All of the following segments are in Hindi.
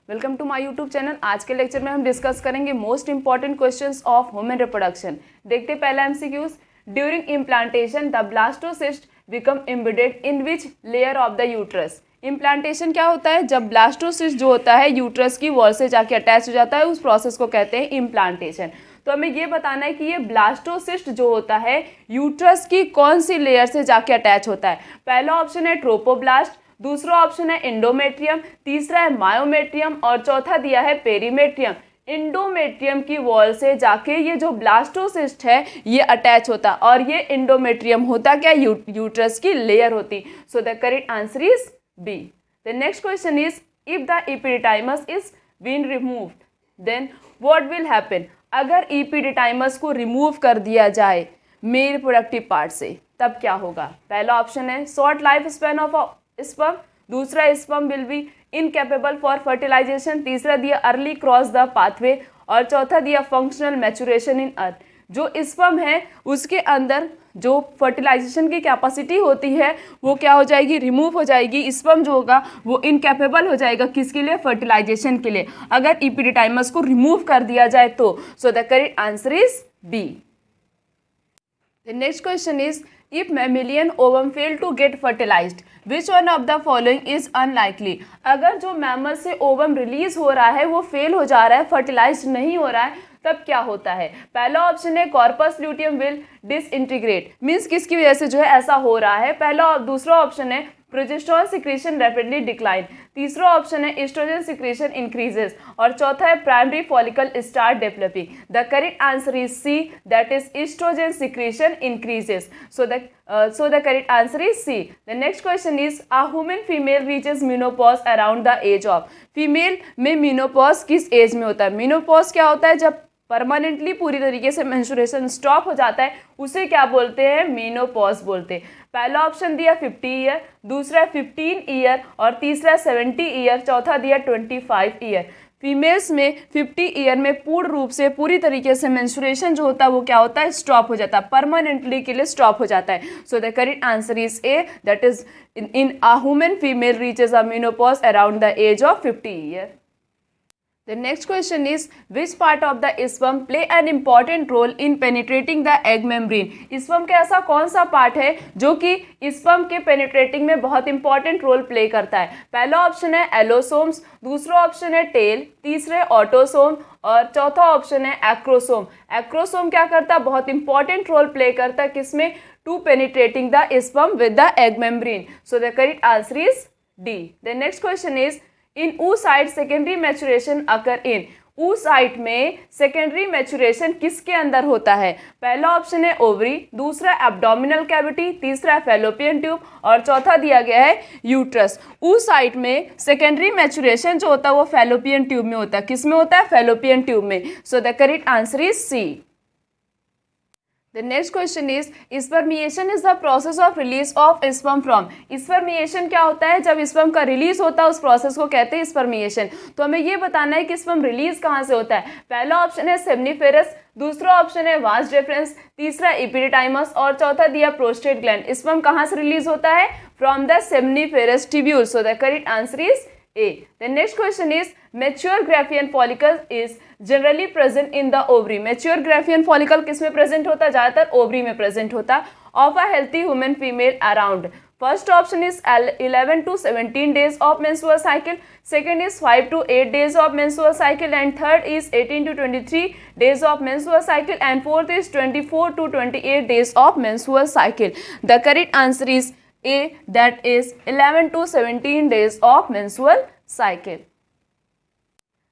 Welcome to my YouTube channel. आज के लेक्चर में हम डिस्कस करेंगे most important questions of human reproduction. देखते हैं पहला MCQs. During implantation the blastocyst become embedded in which layer of the uterus. Implantation क्या होता है? जब ब्लास्टोसिस्ट जो होता है यूट्रस की वॉल से जाके अटैच हो जाता है, उस प्रोसेस को कहते हैं इम्प्लांटेशन। तो हमें ये बताना है कि ये ब्लास्टोसिस्ट जो होता है यूट्रस की कौन सी लेयर से जाके अटैच होता है। पहला ऑप्शन है ट्रोपोब्लास्ट, दूसरा ऑप्शन है एंडोमेट्रियम, तीसरा है मायोमेट्रियम और चौथा दिया है पेरीमेट्रियम। एंडोमेट्रियम की वॉल से जाके ये जो ब्लास्टोसिस्ट है ये अटैच होता और ये एंडोमेट्रियम होता क्या? यूट्रस की लेयर होती। So the correct answer is B. The next question is if the epididymis is been removed then what will happen. अगर एपिडिडाइमस को रिमूव कर दिया जाए मेल रिप्रोडक्टिव पार्ट से तब क्या होगा? पहला ऑप्शन है short life span of sperm, दूसरा sperm will be incapable for fertilization, तीसरा दिया अर्ली क्रॉस द पाथवे और चौथा दिया फंक्शनल मैचुरेशन इन अर्थ। जो स्पर्म है उसके अंदर जो फर्टिलाइजेशन की कैपेसिटी होती है वो क्या हो जाएगी? रिमूव हो जाएगी। स्पर्म जो होगा वो इनकेपेबल हो जाएगा किसके लिए? फर्टिलाइजेशन के लिए, अगर एपिडिडाइमस को रिमूव कर दिया जाए तो। So the correct answer is B. The next question is if mammalian ovum fail to get fertilized which one of the following is unlikely। अगर जो मैमल से ओवम रिलीज हो रहा है वो फेल हो जा रहा है, फर्टिलाइज नहीं हो रहा है, तब क्या होता है? पहला ऑप्शन है corpus luteum will disintegrate, means किसकी वजह से जो है ऐसा हो रहा है। दूसरा ऑप्शन है प्रोजेस्टेरोन सिक्रीशन रैपिडली डिक्लाइन, तीसरा ऑप्शन है एस्ट्रोजन सिक्रीशन इंक्रीजेस और चौथा है primary follicle start developing. The correct answer is C, that is estrogen secretion increases. So the correct answer is C. The next question is a human female reaches menopause around the age of. Female में मेनोपॉज किस एज में होता है? मेनोपॉज क्या होता है? जब परमानेंटली पूरी तरीके से मेंस्ट्रुएशन स्टॉप हो जाता है उसे क्या बोलते हैं? मेनोपॉज बोलते हैं। पहला ऑप्शन दिया 50 ईयर, दूसरा 15 ईयर और तीसरा 70 ईयर, चौथा दिया 25 ईयर। फीमेल्स में 50 ईयर में पूर्ण रूप से पूरी तरीके से मेंस्ट्रुएशन जो होता है वो क्या होता है? स्टॉप हो जाता है, परमानेंटली के लिए स्टॉप हो जाता है। So the correct answer is A, that is in a human female reaches a menopause around the age of 50 year. The next question is which part of the sperm play an important role in penetrating the egg membrane। Sperm का ऐसा कौन सा पार्ट है जो कि स्पर्म के पेनिट्रेटिंग में बहुत इंपॉर्टेंट रोल प्ले करता है? पहला ऑप्शन है एलोसोम्स, दूसरा ऑप्शन है टेल, तीसरा ऑटोसोम और चौथा ऑप्शन है एक्रोसोम। एक्रोसोम क्या करता है? बहुत इंपॉर्टेंट रोल प्ले करता है किसमें? To penetrating the sperm with the egg membrane. So the correct answer is D. The next question is in oocyte secondary maturation occur in. oocyte में सेकेंडरी मैचुरेशन किसके अंदर होता है? पहला ऑप्शन है ओवरी, दूसरा एब्डोमिनल कैविटी, तीसरा फैलोपियन ट्यूब और चौथा दिया गया है यूट्रस। oocyte में सेकेंडरी मैचुरेशन जो होता है वो फैलोपियन ट्यूब में होता है। किस में होता है? फैलोपियन ट्यूब में। So the correct answer is C. The next question is spermiation is the process of release of sperm from। spermiation क्या होता है? जब स्पर्म का रिलीज होता है उस प्रोसेस को कहते हैं स्पर्मिएशन। तो हमें ये बताना है कि स्पर्म रिलीज कहाँ से होता है। पहला ऑप्शन है सेमनीफेरस, दूसरा ऑप्शन है वास डेफरेंस, तीसरा एपिडिडाइमस और चौथा दिया प्रोस्टेट ग्लैंड। स्पर्म कहाँ से रिलीज होता है? From the seminiferous tubule. So the correct answer is A। The next question is mature Graafian follicle is generally present in the ovary। mature Graafian follicle किस में प्रेजेंट होता है? ज़्यादातर ओवरी में प्रेजेंट होता। of a healthy human female around। First option is 11 to 17 days of menstrual cycle, second is 5 to 8 days of menstrual cycle and third is 18 to 23 days of menstrual cycle and fourth is 24 to 28 days of menstrual cycle। The correct answer is A, that is 11 to 17 days of menstrual cycle।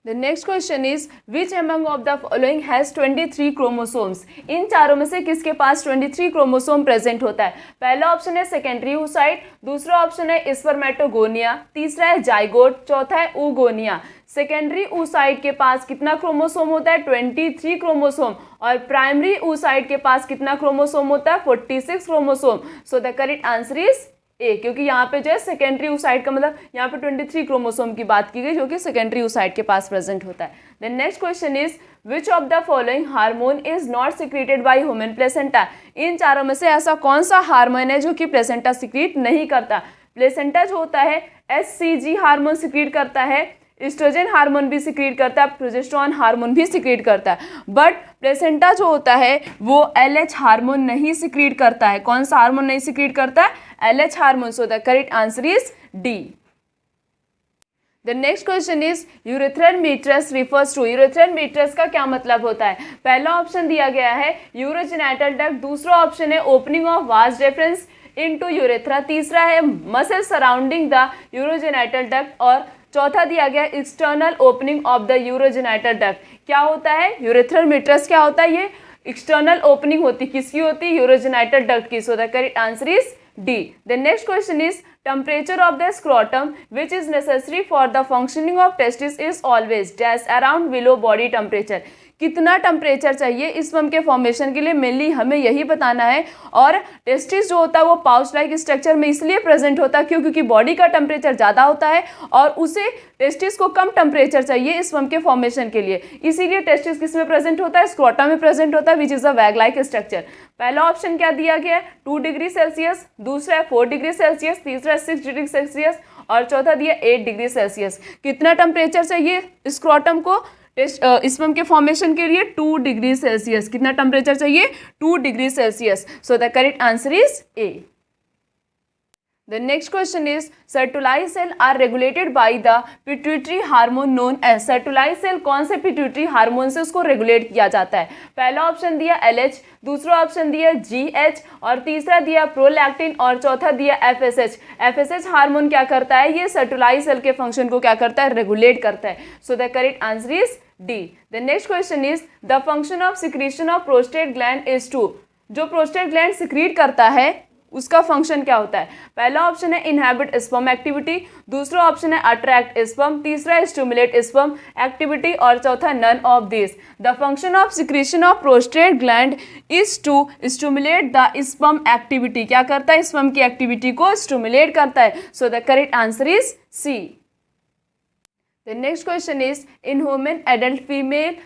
The next question is which among of the following has 23 chromosomes। इन चारों में से किसके पास 23 क्रोमोसोम प्रेजेंट होता है? पहला ऑप्शन है सेकेंडरी oocyte, दूसरा ऑप्शन है स्पर्मेटोगोनिया, तीसरा है जाइगोट, चौथा है oogonia। सेकेंडरी oocyte के पास कितना क्रोमोसोम होता है? 23 क्रोमोसोम। और प्राइमरी oocyte के पास कितना क्रोमोसोम होता है? 46 chromosome. So the correct answer is ए, क्योंकि यहाँ पे जो है सेकेंडरी oocyte का मतलब यहाँ पे 23 क्रोमोसोम की बात की गई जो कि सेकेंडरी oocyte के पास प्रेजेंट होता है। The next question is which of the following hormone is not secreted by human placenta. इन चारों में से ऐसा कौन सा हार्मोन है जो कि प्लेसेंटा सिक्रीट नहीं करता? प्लेसेंटा जो होता है HCG हार्मोन सिक्रीट करता है, एस्ट्रोजन हार्मोन भी सिक्रीट करता है, प्रोजेस्टेरोन हार्मोन भी सिक्रीट करता है, बट प्लेसेंटा जो होता है वो LH हार्मोन नहीं सिक्रीट करता है। कौन सा हार्मोन नहीं सिक्रीट करता है? LH hormone. So the correct answer is D. The next question is urethral meatus refers to। urethral meatus का क्या मतलब होता है? पहला ऑप्शन दिया गया है यूरोजेनाइटल डक्ट, दूसरा ऑप्शन है opening of vas deferens into urethra, तीसरा है muscle surrounding the urogenital duct और चौथा दिया गया external opening of the urogenital duct. क्या होता है यूरेथ्रल मीटरस? क्या होता है? ये एक्सटर्नल ओपनिंग होती, किसकी होती? यूरोजेनाइटल डक्ट की। सो the correct answer is D. The next question is temperature of the scrotum which is necessary for the functioning of testis is always dash around below body temperature। कितना टेम्परेचर चाहिए इस स्पर्म के फॉर्मेशन के लिए, मेनली हमें यही बताना है। और टेस्टिस जो होता है वो पाउच लाइक स्ट्रक्चर में इसलिए प्रेजेंट होता है क्योंकि बॉडी का टेम्परेचर ज़्यादा होता है और उसे टेस्टिस को कम टेम्परेचर चाहिए इस स्पर्म के फॉर्मेशन के लिए, इसीलिए टेस्टिस किस में प्रेजेंट होता है? स्क्रोटम में प्रेजेंट होता है, विच इज़ अ वैग लाइक स्ट्रक्चर। पहला ऑप्शन क्या दिया गया है? 2 डिग्री सेल्सियस, दूसरा है 4 डिग्री सेल्सियस, तीसरा 6 डिग्री सेल्सियस और चौथा दिया 8 डिग्री सेल्सियस। कितना टेम्परेचर चाहिए स्क्रोटम को स्पर्म के फॉर्मेशन के लिए? 2 डिग्री सेल्सियस। कितना टेम्परेचर चाहिए? 2 degree Celsius. So the correct answer is A. The next question is Sertoli cell are regulated by the pituitary hormone known as। Sertoli cell कौन से pituitary हार्मोन से उसको रेगुलेट किया जाता है? पहला ऑप्शन दिया LH, दूसरा ऑप्शन दिया GH और तीसरा दिया प्रोलैक्टिन और चौथा दिया FSH। FSH हार्मोन क्या करता है? ये सर्टोलाई सेल के फंक्शन को क्या करता है? रेगुलेट करता है। So the correct answer is D. The next question is the function of secretion of prostate gland is to. जो प्रोस्टेट ग्लैंड सिक्रीट करता है उसका फंक्शन क्या होता है? पहला ऑप्शन है इनहैबिट स्पर्म एक्टिविटी, दूसरा ऑप्शन है अट्रैक्ट स्पर्म, तीसरा है स्टिमुलेट स्पर्म एक्टिविटी और चौथा none of this. The function of secretion of prostate gland is to stimulate the sperm activity. क्या करता है? स्पर्म की एक्टिविटी को स्टिमुलेट करता है। So the correct answer is C. The next question is in human adult female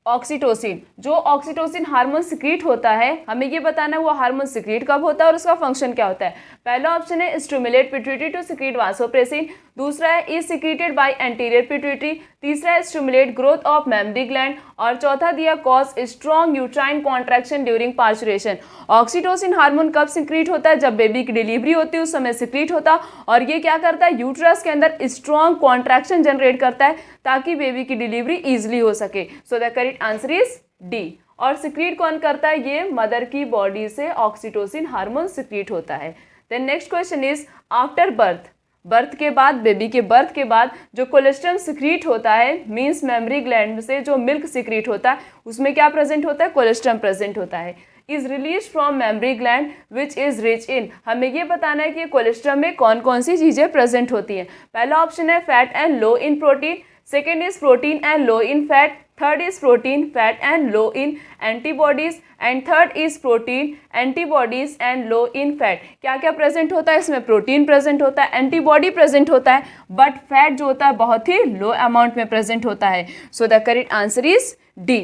oxytocin. जो ऑक्सीटोसिन हार्मोन सिक्रीट होता है हमें ये बताना है वो हार्मोन सिक्रीट कब होता है और उसका फंक्शन क्या होता है। पहला ऑप्शन है stimulate pituitary to secrete vasopressin, दूसरा है is secreted by anterior pituitary, तीसरा है stimulate growth of mammary gland और चौथा दिया cause strong uterine contraction during parturition. Oxytocin hormone कब सिक्रीट होता है? जब बेबी की डिलीवरी होती है उस समय सिक्रीट होता और ये क्या करता है? यूट्रस के अंदर स्ट्रॉन्ग कॉन्ट्रैक्शन जनरेट करता है ताकि बेबी की डिलीवरी ईजिली हो सके। सो the correct answer is D. और सिक्रीट कौन करता है? ये मदर की बॉडी से ऑक्सीटोसिन हार्मोन सिक्रीट होता है। Then next question is after birth. Birth के बाद, बेबी के बर्थ के बाद जो कोलेस्ट्रम सिक्रीट होता है मीन्स मेमरी ग्लैंड से जो मिल्क सिक्रीट होता है उसमें क्या प्रेजेंट होता है? कोलेस्ट्रम प्रेजेंट होता है। Is release from mammary gland which is rich in. हमें ये बताना है कि कोलेस्ट्रम में कौन कौन सी चीज़ें प्रेजेंट होती हैं। पहला ऑप्शन है fat and low in protein, second is protein and low in fat, third is protein fat and low in antibodies and third is protein antibodies and low in fat. क्या क्या प्रेजेंट होता है इसमें? प्रोटीन प्रेजेंट होता है, एंटीबॉडी प्रेजेंट होता है, बट फैट जो होता है बहुत ही लो अमाउंट में प्रेजेंट होता है। So the correct answer is D.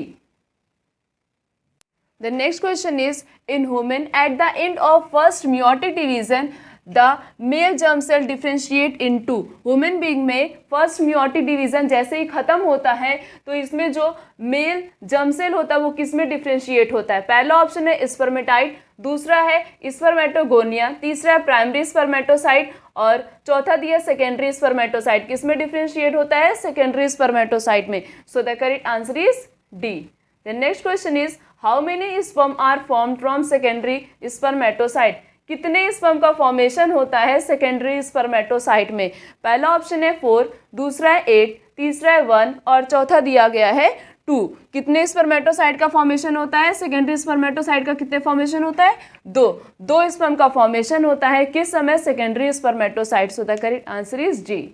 The next question is in human at the end of first meiotic division the male germ cell differentiate into। Human being में फर्स्ट मियोटिक डिवीजन जैसे ही खत्म होता है तो इसमें जो मेल जर्म सेल होता है वो किस में डिफ्रेंशिएट होता है? पहला ऑप्शन है स्पर्मेटाइट, दूसरा है स्पर्मेटोगोनिया, तीसरा है प्राइमरी स्पर्मेटोसाइट और चौथा दिया सेकेंडरी स्पर्मेटोसाइट। किस में डिफ्रेंशिएट होता है? सेकेंडरी स्पर्मेटोसाइट में। So the correct answer is D. The next question is how many sperm are formed from secondary spermatocyte. कितने स्पर्म का फॉर्मेशन होता है सेकेंडरी स्पर्मेटोसाइट में? पहला ऑप्शन है 4, दूसरा है 8, तीसरा है 1 और चौथा दिया गया है 2। कितने स्पर्मेटोसाइट का फॉर्मेशन होता है? सेकेंडरी स्पर्मेटोसाइट का कितने फॉर्मेशन होता है? 2 स्पर्म का फॉर्मेशन होता है किस समय? Secondary spermatocyte. So the correct answer is D.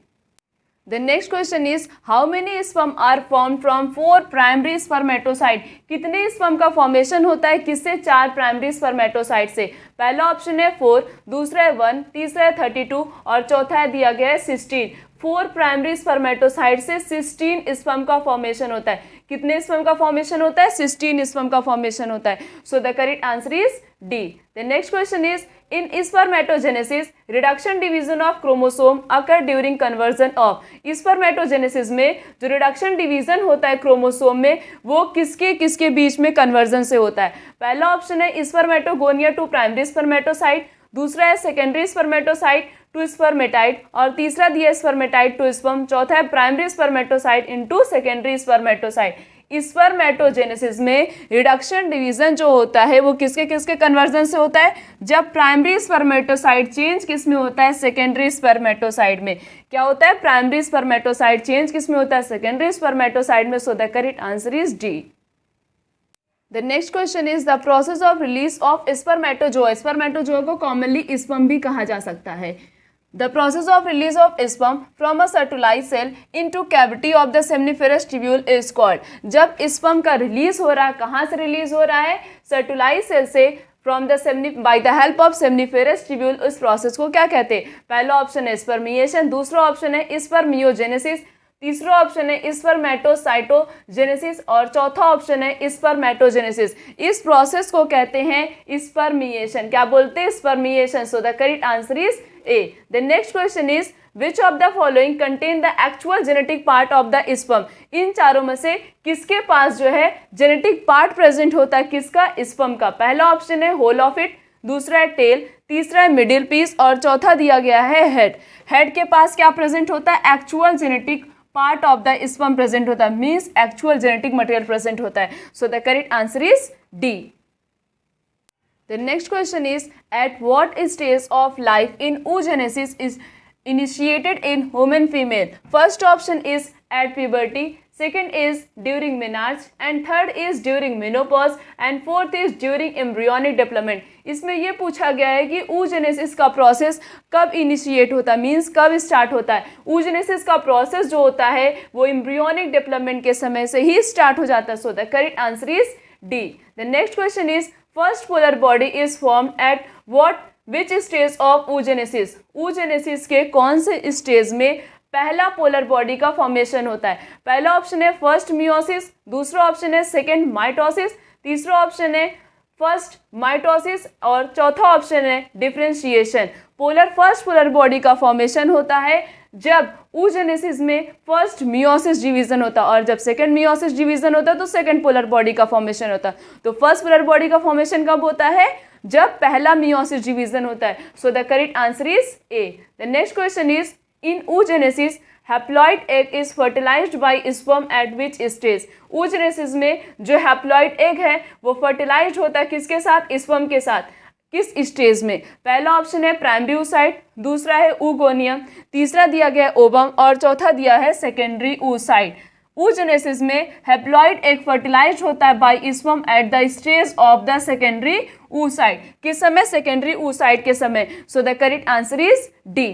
The next question is how many sperm are formed from 4 primary spermatocyte। कितने स्पर्म का फॉर्मेशन होता है किससे? 4 प्राइमरी स्पर्मेटोसाइट से। पहला ऑप्शन है 4, दूसरा है 1, तीसरा है 32 और चौथा है दिया गया है 16। 4 प्राइमरी स्पर्मेटोसाइट से 16 स्पर्म का फॉर्मेशन होता है। कितने स्पर्म का फॉर्मेशन होता है? 16 स्पर्म का फॉर्मेशन होता है। So the correct answer is D. The next question is In spermatogenesis, reduction division of chromosome occur during conversion of. Spermatogenesis में जो reduction division होता है क्रोमोसोम में वो किसके किसके बीच में कन्वर्जन से होता है? पहला ऑप्शन है स्पर्मेटोगोनिया टू प्राइमरी स्पर्मेटोसाइट, दूसरा है सेकेंडरी स्पर्मेटोसाइट टू स्पर्मेटाइट और तीसरा दिया स्पर्मेटाइट टू स्पर्म, चौथा है primary spermatocyte into secondary spermatocyte. Spermatogenesis में रिडक्शन डिवीजन जो होता है वो किसके किसके कन्वर्जन से होता है? जब प्राइमरी स्पर्मेटोसाइट चेंज किस में होता है? सेकेंडरी स्पर्मेटोसाइट में। क्या होता है? प्राइमरी स्पर्मेटोसाइट चेंज किस में होता है? सेकेंडरी स्पर्मेटोसाइट में। So the correct answer is D. The next question is the process of release of spermatozoa. Spermatozoa को commonly sperm भी कहा जा सकता है। The process of release of sperm from a fertilized cell into cavity of the seminiferous tubule is called. जब sperm का रिलीज हो रहा है, कहाँ से रिलीज हो रहा है? fertilized cell से from the by the help of seminiferous tubule. उस प्रोसेस को क्या कहते हैं? पहला ऑप्शन है स्पर्मिएशन, दूसरा ऑप्शन है स्पर्मियोजेनेसिस, तीसरा ऑप्शन है स्पर्मेटोसाइटोजेनेसिस और चौथा ऑप्शन है स्पर्मेटोजेनेसिस। इस प्रोसेस को कहते हैं स्पर्मिएशन। क्या बोलते हैं? Spermiation. So the correct answer is A. The next question is which of the following contain the actual genetic part of the sperm. इन चारों में से किसके पास जो है जेनेटिक पार्ट प्रेजेंट होता है? किसका? स्पर्म का। पहला ऑप्शन है होल ऑफ इट, दूसरा है टेल, तीसरा है मिडिल पीस और चौथा दिया गया है हेड। हेड के पास क्या प्रेजेंट होता है? Actual genetic part of the sperm present होता है, means actual genetic material present होता है। So the correct answer is D. The next question is at what stage of life in oogenesis is initiated in human female? First option is at puberty, second is during menarche and third is during menopause and fourth is during embryonic development. इसमें ये पूछा गया है कि oogenesis का प्रोसेस कब इनिशिएट होता है, मीन्स कब स्टार्ट होता है। oogenesis का प्रोसेस जो होता है वो एम्ब्रियोनिक डेवलपमेंट के समय से ही स्टार्ट हो जाता है। So the correct answer is D. The next question is first polar body is formed at which stage of oogenesis? oogenesis के कौन से स्टेज में पहला पोलर बॉडी का फॉर्मेशन होता है? पहला ऑप्शन है फर्स्ट मियोसिस, दूसरा ऑप्शन है सेकेंड माइटोसिस, तीसरा ऑप्शन है फर्स्ट माइटोसिस और चौथा ऑप्शन है डिफरेंशिएशन। फर्स्ट पोलर बॉडी का फॉर्मेशन होता है जब oogenesis में फर्स्ट मियोसिस डिवीजन होता है और जब सेकंड मियोसिस डिवीजन होता है तो सेकंड पोलर बॉडी का फॉर्मेशन होता है। तो फर्स्ट पोलर बॉडी का फॉर्मेशन कब होता है? जब पहला मियोसिस डिवीजन होता है। So the correct answer is A. The next question is in oogenesis haploid egg is fertilized by sperm at which stage? oogenesis में जो हैप्लॉइड एग है वो फर्टिलाइज्ड होता है किसके साथ? स्पर्म के साथ। किस स्टेज में? पहला ऑप्शन है प्राइमरी oocyte, दूसरा है oogonia, तीसरा दिया गया है ओवम और चौथा दिया है सेकेंडरी oocyte। oogenesis में हैप्लॉइड एग फर्टिलाइज्ड होता है by sperm at the stage of the secondary oocyte। किस समय? सेकेंडरी oocyte के समय। So the correct answer is D.